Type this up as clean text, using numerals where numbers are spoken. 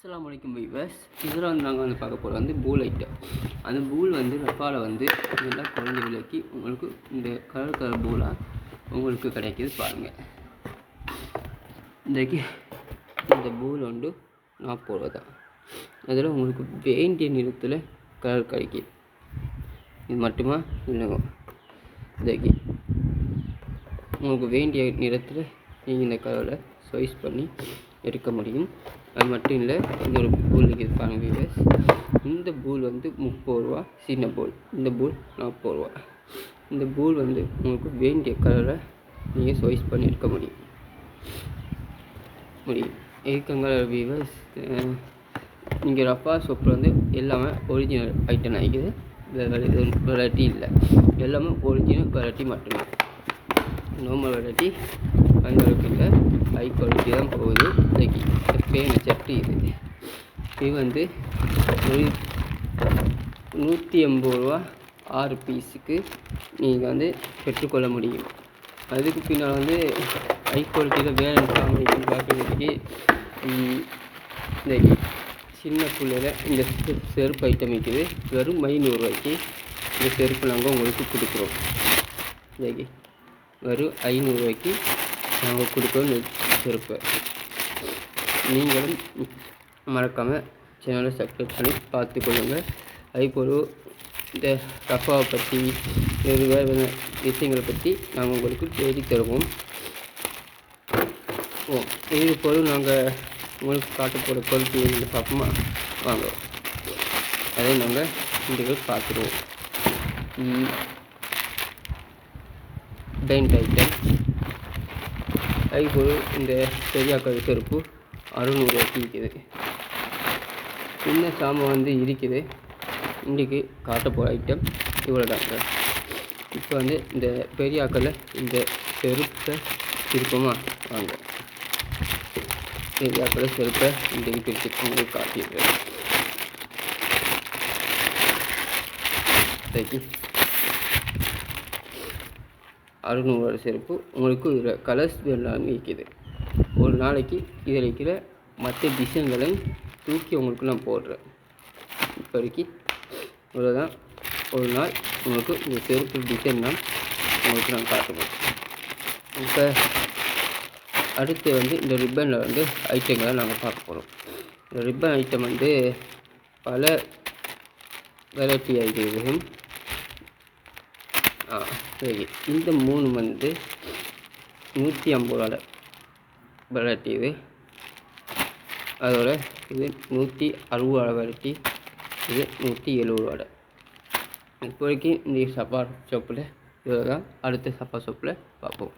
அஸ்ஸலாமு அலைக்கும் வீவர்ஸ். இதில் வந்து நாங்கள் வந்து பார்க்க போகிறது வந்து பூல் ஐட்டம். அந்த பூல் வந்து ரஃபாவில் வந்து நல்லா குறைஞ்ச விலைக்கு உங்களுக்கு இந்த கலர் பூலாக உங்களுக்கு கிடைக்கிது பாருங்கள். இன்றைக்கு இந்த பூல் வந்து 40 ரூபா தான். அதில் உங்களுக்கு வேண்டிய நிறத்தில் கலர் கிடைக்கிது. இது மட்டுமா இல்லைங்க, இன்றைக்கு உங்களுக்கு வேண்டிய நிறத்தில் நீங்கள் இந்த கலரை சாய்ஸ் பண்ணி எடுக்க முடியும். அது மட்டும் இல்லை, இன்னொரு பூல் இருக்குது பாருங்கள் வீவர்ஸ். இந்த பூல் வந்து 30 ரூபா சின்ன பூல், இந்த பூல் 40 ரூபா. இந்த பூல் வந்து உங்களுக்கு வேண்டிய கலரை நீங்கள் சாய்ஸ் பண்ணி எடுக்க முடியும். இருக்குங்க வீவர்ஸ். நீங்கள் ரஃபா ஷாப்பில் வந்து எல்லாமே ஒரிஜினல் ஐட்டம் ஆகிக்குது. வெரைட்டி இல்லை, எல்லாமே ஒரிஜினல் வெரைட்டி மட்டுமே. நார்மல் வெரைட்டி அந்த அளவுக்கு இல்லை, ஹை குவாலிட்டி தான் போகுது. இன்னைக்கு பேனை சட்டி இது வந்து 180 ரூபா 6 பீஸுக்கு நீங்கள் வந்து பெற்றுக்கொள்ள முடியும். அதுக்கு பின்னால் வந்து ஹை குவாலிட்டியில் வேலை காமெடின்னு பார்க்குறதுக்கு இந்த சின்ன பிள்ளையில் இந்த செருப்பு ஐட்டம் இருக்குது. வெறும் 500 ரூபாய்க்கு இந்த செருப்பு நாங்கள் உங்களுக்கு கொடுக்குறோம். இன்னைக்கு வெறும் 500 ரூபாய்க்கு நாங்கள் கொடுக்குறோம் இந்த செருப்பை. நீங்களும் மறக்காமல் சேனலை சப்ஸ்கிரைப் பண்ணி பார்த்துக்கொள்ளுங்கள். அதுபோல் இந்த ரஃபாவை பற்றி வேறு விஷயங்களை பற்றி நாங்கள் உங்களுக்கு தேடி தருவோம். இது போல் நாங்கள் உங்களுக்கு காட்ட போகிற பொருட்கள் பார்ப்போமா? வாங்க, அதை நாங்கள் இன்றைக்கு பார்த்துருவோம். Paint item. அதுபோல் இந்த பெரியாக்கள் செருப்பு 600 ரூபாய்க்கு இருக்குது. சின்ன சாமான் வந்து இருக்குது. இன்றைக்கு காட்ட போகிற ஐட்டம் இவ்வளோ தாங்க. இப்போ வந்து இந்த பெரியாக்களில் இந்த செருப்பை இருக்குமா? வாங்க, பெரியாக்களில் செருப்பை இன்றைக்கு பிரித்து உங்களுக்கு காட்டிடுறேன். இன்னைக்கு 600 ரூபா செருப்பு உங்களுக்கு இதில் கலர்ஸ் எல்லாமே இருக்குது. ஒரு நாளைக்கு இதில் இருக்கிற மற்ற டிசைன்களையும் தூக்கி உங்களுக்கு நான் போடுறேன். இப்போதைக்கு இவ்வளோதான். ஒரு நாள் உங்களுக்கு இந்த செருப்பு டிசைன் தான் உங்களுக்கு நான் காட்டுவேன். இப்போ அடுத்து வந்து இந்த ரிப்பனில் வந்து ஐட்டங்களை நாங்கள் பார்க்க போகிறோம். இந்த ரிப்பன் ஐட்டம் வந்து பல வெரைட்டி ஆகிடுது. சரி, இந்த 3 வந்து 150 ரூபா வெரைட்டி இது. அதோட இது 160 ரூபா வெரைட்டி, இது 170 ரூபா. இப்போதைக்கு இந்த சப்பா ஷாப்பில் இதில் தான். அடுத்த சப்பா ஷாப்பில் பார்ப்போம்.